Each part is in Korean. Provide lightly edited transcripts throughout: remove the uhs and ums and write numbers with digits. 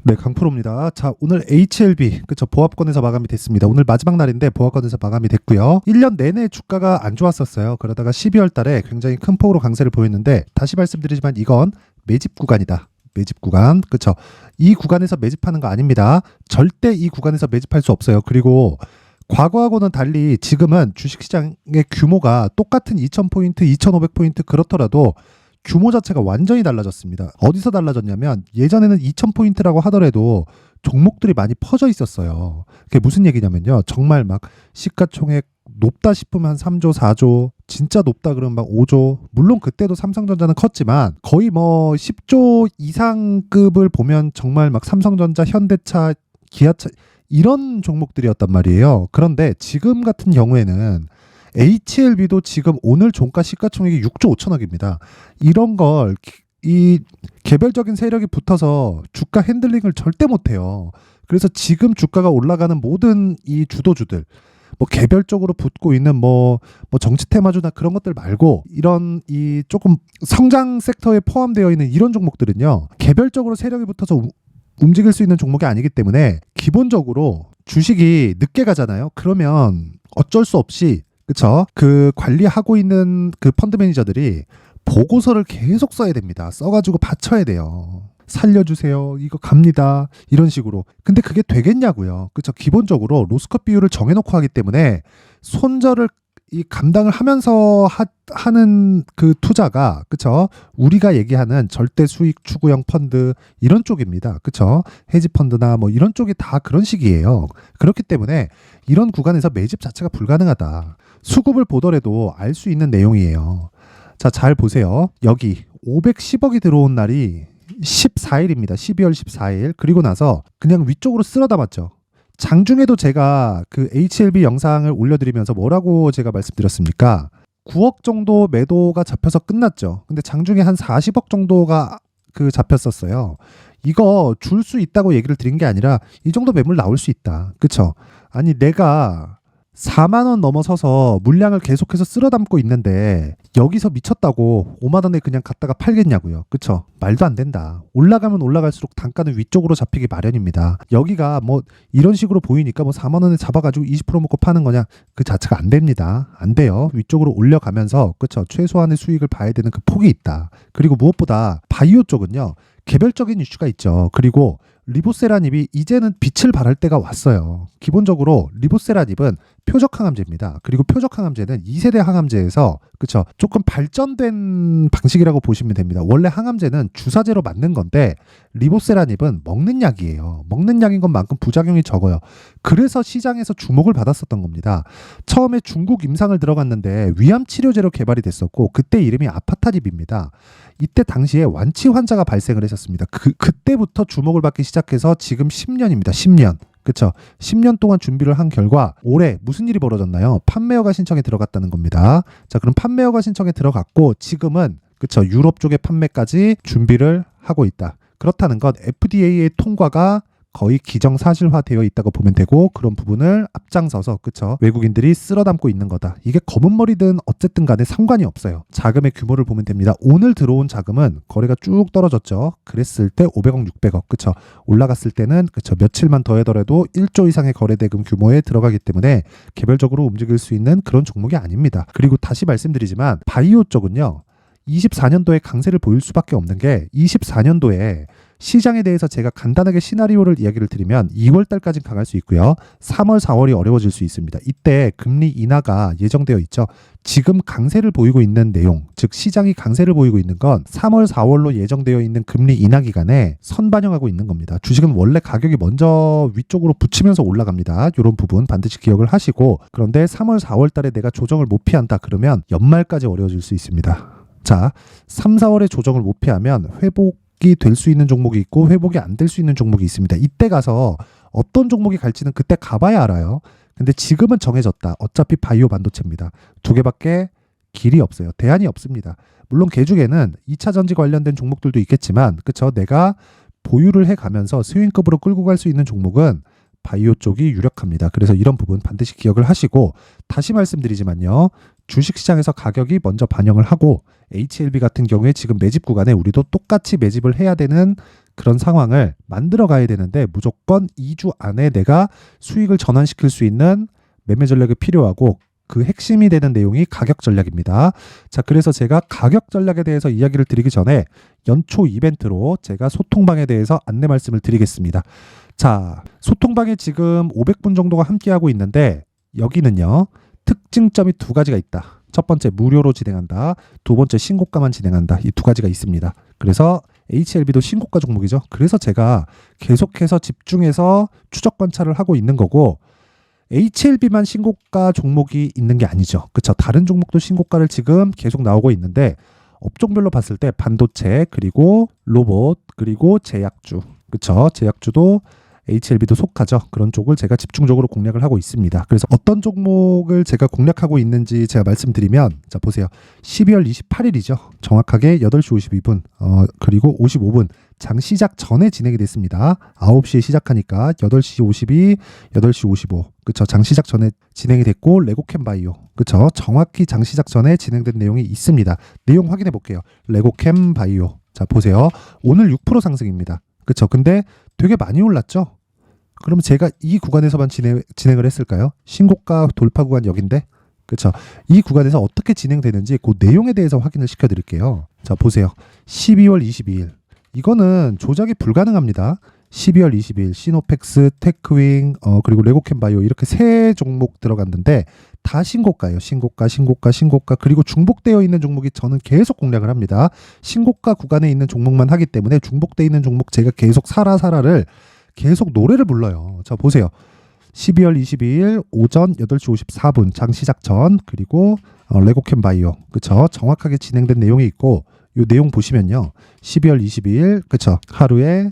네, 강프로입니다. 자, 오늘 HLB, 그쵸, 보합권에서 마감이 됐습니다. 오늘 마지막 날인데 보합권에서 마감이 됐고요. 1년 내내 주가가 안 좋았었어요. 그러다가 12월 달에 굉장히 큰 폭으로 강세를 보였는데, 다시 말씀드리지만 이건 매집 구간이다. 매집 구간, 그쵸. 이 구간에서 매집하는 거 아닙니다. 절대 이 구간에서 매집할 수 없어요. 그리고 과거하고는 달리 지금은 주식시장의 규모가 똑같은 2000포인트, 2500포인트 그렇더라도 규모 자체가 완전히 달라졌습니다. 어디서 달라졌냐면 예전에는 2000포인트라고 하더라도 종목들이 많이 퍼져 있었어요. 그게 무슨 얘기냐면요. 정말 막 시가총액 높다 싶으면 한 3조, 4조, 진짜 높다 그러면 막 5조. 물론 그때도 삼성전자는 컸지만 거의 뭐 10조 이상급을 보면 정말 막 삼성전자, 현대차, 기아차 이런 종목들이었단 말이에요. 그런데 지금 같은 경우에는 HLB도 지금 오늘 종가 시가총액이 6조 5천억입니다. 이런 걸 이 개별적인 세력이 붙어서 주가 핸들링을 절대 못해요. 그래서 지금 주가가 올라가는 모든 이 주도주들, 뭐 개별적으로 붙고 있는 뭐 정치 테마주나 그런 것들 말고 이런 이 조금 성장 섹터에 포함되어 있는 이런 종목들은요, 개별적으로 세력이 붙어서 움직일 수 있는 종목이 아니기 때문에 기본적으로 주식이 늦게 가잖아요. 그러면 어쩔 수 없이 그쵸? 그 관리하고 있는 그 펀드 매니저들이 보고서를 계속 써야 됩니다. 써가지고 받쳐야 돼요. 살려주세요. 이거 갑니다. 이런 식으로. 근데 그게 되겠냐고요. 그쵸? 기본적으로 로스컷 비율을 정해놓고 하기 때문에 손절을 이 감당을 하면서 하는 그 투자가 그쵸? 우리가 얘기하는 절대 수익 추구형 펀드 이런 쪽입니다. 그쵸? 헤지 펀드나 뭐 이런 쪽이 다 그런 식이에요. 그렇기 때문에 이런 구간에서 매집 자체가 불가능하다. 수급을 보더라도 알 수 있는 내용이에요. 자, 잘 보세요. 여기 510억이 들어온 날이 14일입니다. 12월 14일. 그리고 나서 그냥 위쪽으로 쓸어 담았죠. 장중에도 제가 그 HLB 영상을 올려드리면서 뭐라고 제가 말씀드렸습니까? 9억 정도 매도가 잡혀서 끝났죠. 근데 장중에 한 40억 정도가 그 잡혔었어요. 이거 줄 수 있다고 얘기를 드린 게 아니라 이 정도 매물 나올 수 있다. 그쵸? 아니 내가 4만 원 넘어서서 물량을 계속해서 쓸어 담고 있는데 여기서 미쳤다고 5만 원에 그냥 갖다가 팔겠냐고요. 그쵸? 말도 안 된다. 올라가면 올라갈수록 단가는 위쪽으로 잡히기 마련입니다. 여기가 뭐 이런 식으로 보이니까 뭐 4만 원에 잡아가지고 20% 먹고 파는 거냐? 그 자체가 안 됩니다. 안 돼요. 위쪽으로 올려가면서 그쵸? 최소한의 수익을 봐야 되는 그 폭이 있다. 그리고 무엇보다 바이오 쪽은요. 개별적인 이슈가 있죠. 그리고 리보세라닙이 이제는 빛을 발할 때가 왔어요. 기본적으로 리보세라닙은 표적 항암제입니다. 그리고 표적 항암제는 2세대 항암제에서 그쵸? 조금 발전된 방식이라고 보시면 됩니다. 원래 항암제는 주사제로 맞는 건데 리보세라닙은 먹는 약이에요. 먹는 약인 것만큼 부작용이 적어요. 그래서 시장에서 주목을 받았었던 겁니다. 처음에 중국 임상을 들어갔는데 위암 치료제로 개발이 됐었고 그때 이름이 아파타립입니다. 이때 당시에 완치 환자가 발생을 했었습니다. 그때부터 주목을 받기 시작해서 지금 10년입니다. 10년. 그쵸? 10년 동안 준비를 한 결과 올해 무슨 일이 벌어졌나요? 판매허가 신청에 들어갔다는 겁니다. 자, 그럼 판매허가 신청에 들어갔고 지금은 그쵸? 유럽 쪽의 판매까지 준비를 하고 있다. 그렇다는 건 FDA의 통과가 거의 기정사실화되어 있다고 보면 되고 그런 부분을 앞장서서 그쵸 외국인들이 쓸어 담고 있는 거다. 이게 검은 머리든 어쨌든 간에 상관이 없어요. 자금의 규모를 보면 됩니다. 오늘 들어온 자금은 거래가 쭉 떨어졌죠. 그랬을 때 500억 600억 그쵸 올라갔을 때는 그쵸 며칠만 더하더라도 1조 이상의 거래대금 규모에 들어가기 때문에 개별적으로 움직일 수 있는 그런 종목이 아닙니다. 그리고 다시 말씀드리지만 바이오 쪽은요 24년도에 강세를 보일 수밖에 없는 게 24년도에 시장에 대해서 제가 간단하게 시나리오를 이야기를 드리면 2월 달까지는 강할 수 있고요. 3월, 4월이 어려워질 수 있습니다. 이때 금리 인하가 예정되어 있죠. 지금 강세를 보이고 있는 내용, 즉 시장이 강세를 보이고 있는 건 3월, 4월로 예정되어 있는 금리 인하 기간에 선반영하고 있는 겁니다. 주식은 원래 가격이 먼저 위쪽으로 붙이면서 올라갑니다. 이런 부분 반드시 기억을 하시고 그런데 3월, 4월 달에 내가 조정을 못 피한다 그러면 연말까지 어려워질 수 있습니다. 자, 3, 4월에 조정을 못 피하면 회복이 될 수 있는 종목이 있고 회복이 안 될 수 있는 종목이 있습니다. 이때 가서 어떤 종목이 갈지는 그때 가봐야 알아요. 근데 지금은 정해졌다. 어차피 바이오 반도체입니다. 두 개밖에 길이 없어요. 대안이 없습니다. 물론 개중에는 2차 전지 관련된 종목들도 있겠지만 그쵸? 내가 보유를 해가면서 스윙급으로 끌고 갈 수 있는 종목은 바이오 쪽이 유력합니다. 그래서 이런 부분 반드시 기억을 하시고 다시 말씀드리지만요. 주식시장에서 가격이 먼저 반영을 하고 HLB 같은 경우에 지금 매집 구간에 우리도 똑같이 매집을 해야 되는 그런 상황을 만들어 가야 되는데 무조건 2주 안에 내가 수익을 전환시킬 수 있는 매매 전략이 필요하고 그 핵심이 되는 내용이 가격 전략입니다. 자, 그래서 제가 가격 전략에 대해서 이야기를 드리기 전에 연초 이벤트로 제가 소통방에 대해서 안내 말씀을 드리겠습니다. 자, 소통방에 지금 500분 정도가 함께하고 있는데 여기는요, 특징점이 두 가지가 있다. 첫 번째 무료로 진행한다. 두 번째 신고가만 진행한다. 이 두 가지가 있습니다. 그래서 HLB도 신고가 종목이죠. 그래서 제가 계속해서 집중해서 추적 관찰을 하고 있는 거고 HLB만 신고가 종목이 있는 게 아니죠. 그렇죠. 다른 종목도 신고가를 지금 계속 나오고 있는데 업종별로 봤을 때 반도체 그리고 로봇 그리고 제약주 그렇죠. 제약주도 HLB도 속하죠. 그런 쪽을 제가 집중적으로 공략을 하고 있습니다. 그래서 어떤 종목을 제가 공략하고 있는지 제가 말씀드리면 자 보세요. 12월 28일이죠. 정확하게 8시 52분 그리고 55분 장 시작 전에 진행이 됐습니다. 9시에 시작하니까 8시 52, 8시 55 그쵸. 장 시작 전에 진행이 됐고 레고캠 바이오 그쵸. 정확히 장 시작 전에 진행된 내용이 있습니다. 내용 확인해 볼게요. 레고캠 바이오 자 보세요. 오늘 6% 상승입니다. 그쵸. 근데 되게 많이 올랐죠? 그러면 제가 이 구간에서만 진행을 했을까요? 신고가 돌파 구간 여긴데? 그쵸. 이 구간에서 어떻게 진행되는지 그 내용에 대해서 확인을 시켜드릴게요. 자, 보세요. 12월 22일. 이거는 조작이 불가능합니다. 12월 20일 시노펙스, 테크윙, 그리고 레고캠 바이오 이렇게 세 종목 들어갔는데 다 신고가예요. 신고가 그리고 중복되어 있는 종목이 저는 계속 공략을 합니다. 신고가 구간에 있는 종목만 하기 때문에 중복되어 있는 종목 제가 계속 사라를 계속 노래를 불러요. 자 보세요. 12월 22일 오전 8시 54분 장 시작 전 그리고 레고캠 바이오 그쵸. 정확하게 진행된 내용이 있고 이 내용 보시면요. 12월 22일 그쵸. 하루에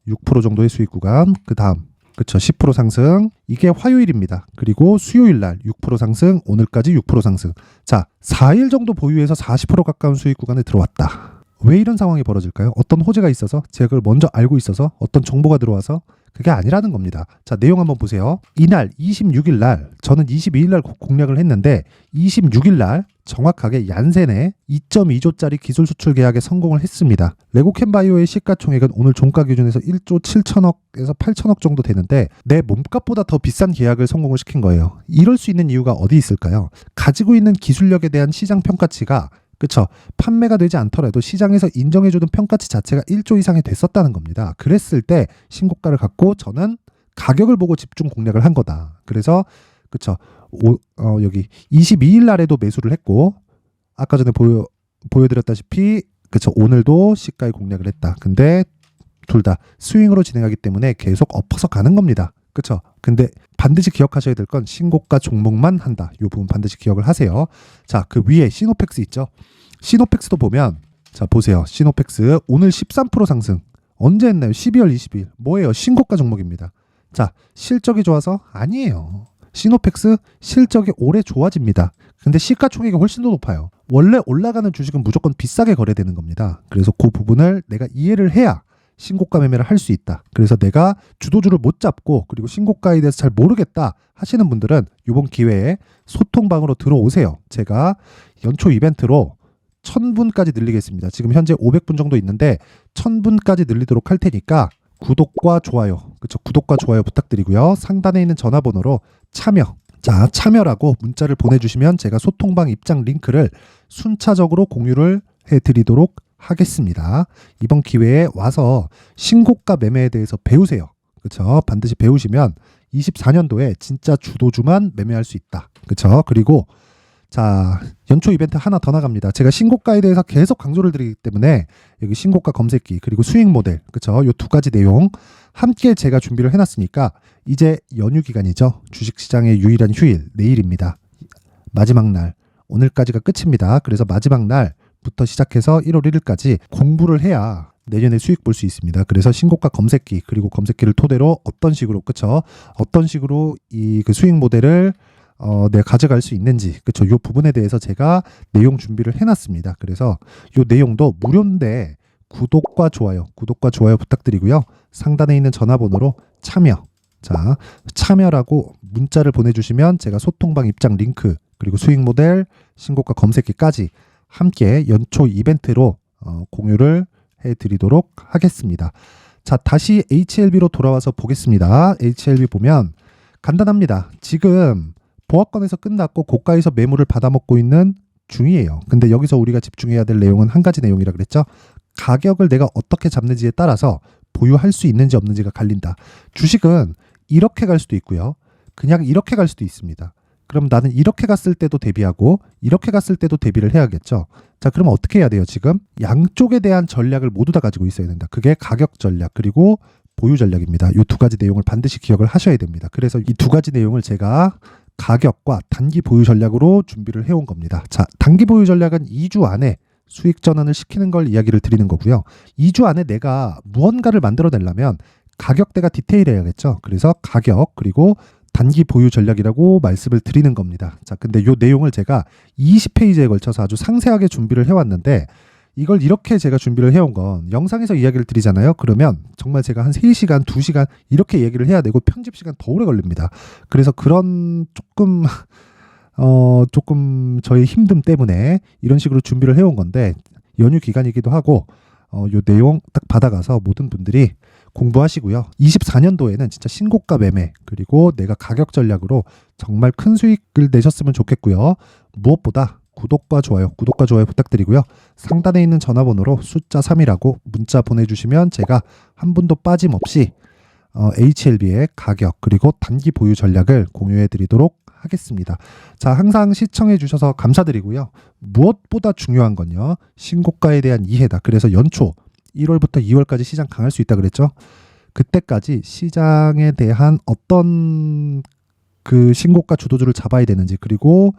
6% 정도의 수익 구간 그 다음 그쵸 10% 상승 이게 화요일입니다. 그리고 수요일날 6% 상승 오늘까지 6% 상승 자 4일 정도 보유해서 40% 가까운 수익 구간에 들어왔다. 왜 이런 상황이 벌어질까요? 어떤 호재가 있어서 제가 그걸 먼저 알고 있어서 어떤 정보가 들어와서 그게 아니라는 겁니다. 자 내용 한번 보세요. 이날 26일 날 저는 22일 날 공략을 했는데 26일 날 정확하게 얀센에 2.2조짜리 기술 수출 계약에 성공을 했습니다. 레고캠 바이오의 시가총액은 오늘 종가 기준에서 1조 7천억에서 8천억 정도 되는데 내 몸값보다 더 비싼 계약을 성공을 시킨 거예요. 이럴 수 있는 이유가 어디 있을까요? 가지고 있는 기술력에 대한 시장 평가치가 그쵸. 판매가 되지 않더라도 시장에서 인정해주는 평가치 자체가 1조 이상이 됐었다는 겁니다. 그랬을 때 신고가를 갖고 저는 가격을 보고 집중 공략을 한 거다. 그래서 그쵸. 여기 22일 날에도 매수를 했고 아까 전에 보여드렸다시피 그쵸. 오늘도 시가에 공략을 했다. 근데 둘 다 스윙으로 진행하기 때문에 계속 엎어서 가는 겁니다. 그쵸. 근데 반드시 기억하셔야 될 건 신고가 종목만 한다. 이 부분 반드시 기억을 하세요. 자, 그 위에 시노펙스 있죠. 시노펙스도 보면 자 보세요. 시노펙스 오늘 13% 상승. 언제 했나요? 12월 20일. 뭐예요? 신고가 종목입니다. 자, 실적이 좋아서? 아니에요. 시노펙스 실적이 올해 좋아집니다. 근데 시가총액이 훨씬 더 높아요. 원래 올라가는 주식은 무조건 비싸게 거래되는 겁니다. 그래서 그 부분을 내가 이해를 해야 신고가 매매를 할 수 있다. 그래서 내가 주도주를 못 잡고 그리고 신고가에 대해서 잘 모르겠다 하시는 분들은 이번 기회에 소통방으로 들어오세요. 제가 연초 이벤트로 1000분까지 늘리겠습니다. 지금 현재 500분 정도 있는데 1000분까지 늘리도록 할 테니까 구독과 좋아요, 그쵸? 구독과 좋아요 부탁드리고요. 상단에 있는 전화번호로 참여라고 문자를 보내주시면 제가 소통방 입장 링크를 순차적으로 공유를 해드리도록 하겠습니다. 이번 기회에 와서 신고가 매매에 대해서 배우세요. 그쵸? 반드시 배우시면 24년도에 진짜 주도주만 매매할 수 있다. 그쵸? 그리고 자, 연초 이벤트 하나 더 나갑니다. 제가 신고가에 대해서 계속 강조를 드리기 때문에 여기 신고가 검색기 그리고 수익 모델 그쵸? 요 두 가지 내용 함께 제가 준비를 해놨으니까 이제 연휴 기간이죠. 주식시장의 유일한 휴일 내일입니다. 마지막 날 오늘까지가 끝입니다. 그래서 마지막 날부터 시작해서 1월 1일까지 공부를 해야 내년에 수익 볼 수 있습니다. 그래서 신고가 검색기 그리고 검색기를 토대로 어떤 식으로 그쵸? 어떤 식으로 이 그 수익 모델을 내가 가져갈 수 있는지 그쵸? 이 부분에 대해서 제가 내용 준비를 해놨습니다. 그래서 이 내용도 무료인데 구독과 좋아요 부탁드리고요. 상단에 있는 전화번호로 참여라고 문자를 보내주시면 제가 소통방 입장 링크 그리고 수익 모델 신고가 검색기까지 함께 연초 이벤트로 공유를 해드리도록 하겠습니다. 자, 다시 HLB로 돌아와서 보겠습니다. HLB 보면 간단합니다. 지금 보합권에서 끝났고 고가에서 매물을 받아먹고 있는 중이에요. 근데 여기서 우리가 집중해야 될 내용은 한 가지 내용이라 그랬죠. 가격을 내가 어떻게 잡는지에 따라서 보유할 수 있는지 없는지가 갈린다. 주식은 이렇게 갈 수도 있고요. 그냥 이렇게 갈 수도 있습니다. 그럼 나는 이렇게 갔을 때도 대비하고 이렇게 갔을 때도 대비를 해야겠죠. 자, 그럼 어떻게 해야 돼요? 지금 양쪽에 대한 전략을 모두 다 가지고 있어야 된다. 그게 가격 전략 그리고 보유 전략입니다. 이 두 가지 내용을 반드시 기억을 하셔야 됩니다. 그래서 이 두 가지 내용을 제가 가격과 단기 보유 전략으로 준비를 해온 겁니다. 자, 단기 보유 전략은 2주 안에 수익 전환을 시키는 걸 이야기를 드리는 거고요. 2주 안에 내가 무언가를 만들어내려면 가격대가 디테일해야겠죠. 그래서 가격 그리고 단기 보유 전략이라고 말씀을 드리는 겁니다. 자, 근데 이 내용을 제가 20페이지에 걸쳐서 아주 상세하게 준비를 해왔는데 이걸 이렇게 제가 준비를 해온 건 영상에서 이야기를 드리잖아요. 그러면 정말 제가 한 3시간, 2시간 이렇게 얘기를 해야 되고 편집 시간 더 오래 걸립니다. 그래서 그런 조금 저의 힘듦 때문에 이런 식으로 준비를 해온 건데 연휴 기간이기도 하고 요 내용 딱 받아가서 모든 분들이 공부하시고요. 24년도에는 진짜 신고가 매매 그리고 내가 가격 전략으로 정말 큰 수익을 내셨으면 좋겠고요. 무엇보다 구독과 좋아요 부탁드리고요. 상단에 있는 전화번호로 숫자 3이라고 문자 보내주시면 제가 한 분도 빠짐없이 HLB의 가격 그리고 단기 보유 전략을 공유해 드리도록 하겠습니다. 자, 항상 시청해 주셔서 감사드리고요. 무엇보다 중요한 건요. 신고가에 대한 이해다. 그래서 연초 1월부터 2월까지 시장 강할 수 있다 그랬죠. 그때까지 시장에 대한 어떤 그 신고가 주도주를 잡아야 되는지 그리고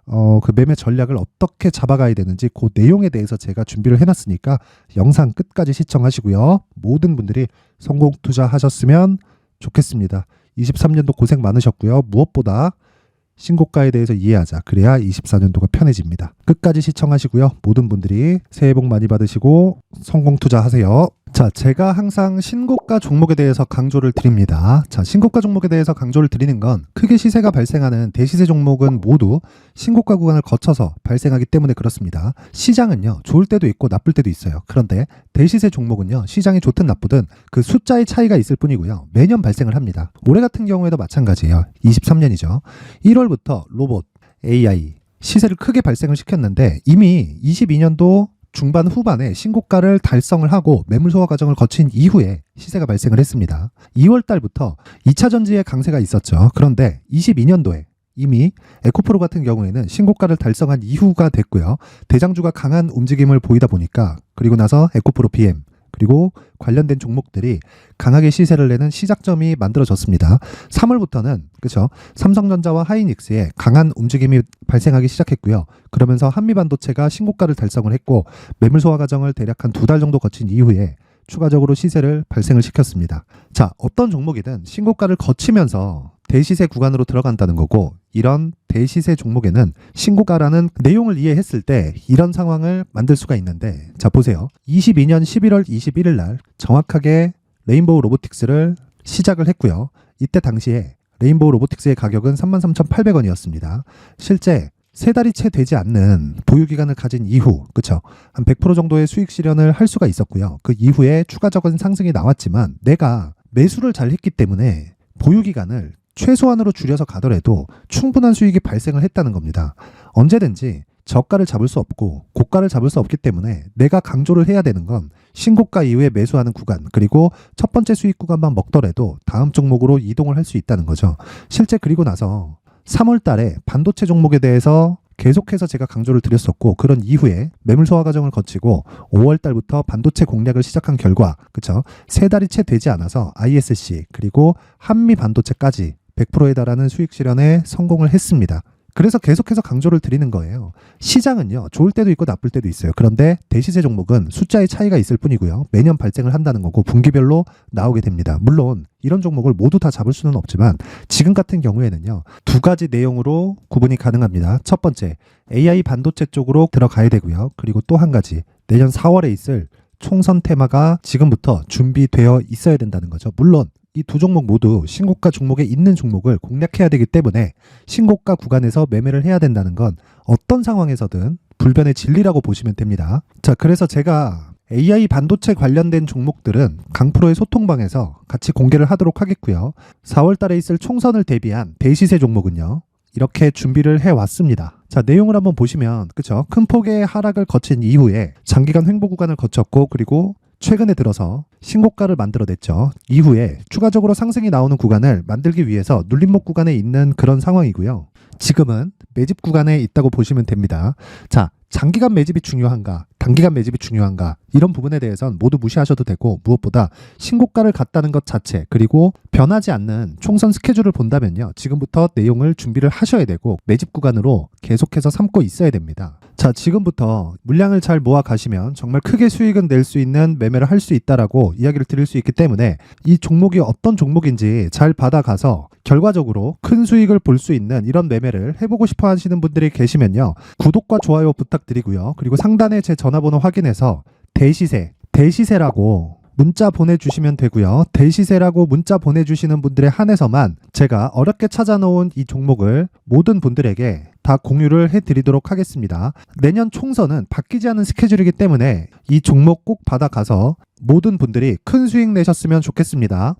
그 매매 전략을 어떻게 잡아가야 되는지 그 내용에 대해서 제가 준비를 해놨으니까 영상 끝까지 시청하시고요. 모든 분들이 성공 투자하셨으면 좋겠습니다. 23년도 고생 많으셨고요. 무엇보다 신고가에 대해서 이해하자. 그래야 24년도가 편해집니다. 끝까지 시청하시고요. 모든 분들이 새해 복 많이 받으시고 성공 투자하세요. 자, 제가 항상 신고가 종목에 대해서 강조를 드립니다. 자, 신고가 종목에 대해서 강조를 드리는 건 크게 시세가 발생하는 대시세 종목은 모두 신고가 구간을 거쳐서 발생하기 때문에 그렇습니다. 시장은요, 좋을 때도 있고 나쁠 때도 있어요. 그런데 대시세 종목은요, 시장이 좋든 나쁘든 그 숫자의 차이가 있을 뿐이고요. 매년 발생을 합니다. 올해 같은 경우에도 마찬가지예요. 23년이죠. 1월부터 로봇, AI, 시세를 크게 발생을 시켰는데 이미 22년도 중반 후반에 신고가를 달성을 하고 매물 소화 과정을 거친 이후에 시세가 발생을 했습니다. 2월 달부터 2차 전지의 강세가 있었죠. 그런데 22년도에 이미 에코프로 같은 경우에는 신고가를 달성한 이후가 됐고요. 대장주가 강한 움직임을 보이다 보니까 그리고 나서 에코프로 PM 그리고 관련된 종목들이 강하게 시세를 내는 시작점이 만들어졌습니다. 3월부터는 그렇죠. 삼성전자와 하이닉스에 강한 움직임이 발생하기 시작했고요. 그러면서 한미반도체가 신고가를 달성을 했고 매물 소화 과정을 대략 한 2달 정도 거친 이후에 추가적으로 시세를 발생을 시켰습니다. 자, 어떤 종목이든 신고가를 거치면서 대시세 구간으로 들어간다는 거고 이런 대시세 종목에는 신고가라는 내용을 이해했을 때 이런 상황을 만들 수가 있는데 자, 보세요. 22년 11월 21일 날 정확하게 레인보우 로보틱스를 시작을 했고요. 이때 당시에 레인보우 로보틱스의 가격은 33,800원이었습니다. 실제 세 달이 채 되지 않는 보유기간을 가진 이후, 그쵸? 한 100% 정도의 수익 실현을 할 수가 있었고요. 그 이후에 추가적인 상승이 나왔지만 내가 매수를 잘 했기 때문에 보유기간을 최소한으로 줄여서 가더라도 충분한 수익이 발생을 했다는 겁니다. 언제든지 저가를 잡을 수 없고 고가를 잡을 수 없기 때문에 내가 강조를 해야 되는 건 신고가 이후에 매수하는 구간 그리고 첫 번째 수익 구간만 먹더라도 다음 종목으로 이동을 할 수 있다는 거죠. 실제 그리고 나서 3월 달에 반도체 종목에 대해서 계속해서 제가 강조를 드렸었고 그런 이후에 매물 소화 과정을 거치고 5월 달부터 반도체 공략을 시작한 결과 그쵸? 세 달이 채 되지 않아서 ISC 그리고 한미 반도체까지 100%에 달하는 수익 실현에 성공을 했습니다. 그래서 계속해서 강조를 드리는 거예요. 시장은요, 좋을 때도 있고 나쁠 때도 있어요. 그런데 대시세 종목은 숫자의 차이가 있을 뿐이고요. 매년 발생을 한다는 거고 분기별로 나오게 됩니다. 물론 이런 종목을 모두 다 잡을 수는 없지만 지금 같은 경우에는요, 두 가지 내용으로 구분이 가능합니다. 첫 번째, AI 반도체 쪽으로 들어가야 되고요. 그리고 또 한 가지, 내년 4월에 있을 총선 테마가 지금부터 준비되어 있어야 된다는 거죠. 물론 이 두 종목 모두 신고가 종목에 있는 종목을 공략해야 되기 때문에 신고가 구간에서 매매를 해야 된다는 건 어떤 상황에서든 불변의 진리라고 보시면 됩니다. 자, 그래서 제가 AI 반도체 관련된 종목들은 강프로의 소통방에서 같이 공개를 하도록 하겠고요. 4월 달에 있을 총선을 대비한 대시세 종목은요. 이렇게 준비를 해왔습니다. 자, 내용을 한번 보시면 그쵸? 큰 폭의 하락을 거친 이후에 장기간 횡보 구간을 거쳤고 그리고 최근에 들어서 신고가를 만들어냈죠. 이후에 추가적으로 상승이 나오는 구간을 만들기 위해서 눌림목 구간에 있는 그런 상황이고요. 지금은 매집 구간에 있다고 보시면 됩니다. 자, 장기간 매집이 중요한가, 단기간 매집이 중요한가 이런 부분에 대해서는 모두 무시하셔도 되고 무엇보다 신고가를 갔다는 것 자체 그리고 변하지 않는 총선 스케줄을 본다면요. 지금부터 내용을 준비를 하셔야 되고 매집 구간으로 계속해서 삼고 있어야 됩니다. 자, 지금부터 물량을 잘 모아 가시면 정말 크게 수익은 낼 수 있는 매매를 할 수 있다라고 이야기를 드릴 수 있기 때문에 이 종목이 어떤 종목인지 잘 받아가서 결과적으로 큰 수익을 볼 수 있는 이런 매매를 해보고 싶어 하시는 분들이 계시면요. 구독과 좋아요 부탁드리고요. 그리고 상단에 제 전화번호 확인해서 대시세라고 문자 보내주시면 되고요. 대시세라고 문자 보내주시는 분들에 한해서만 제가 어렵게 찾아놓은 이 종목을 모든 분들에게 다 공유를 해드리도록 하겠습니다. 내년 총선은 바뀌지 않은 스케줄이기 때문에 이 종목 꼭 받아가서 모든 분들이 큰 수익 내셨으면 좋겠습니다.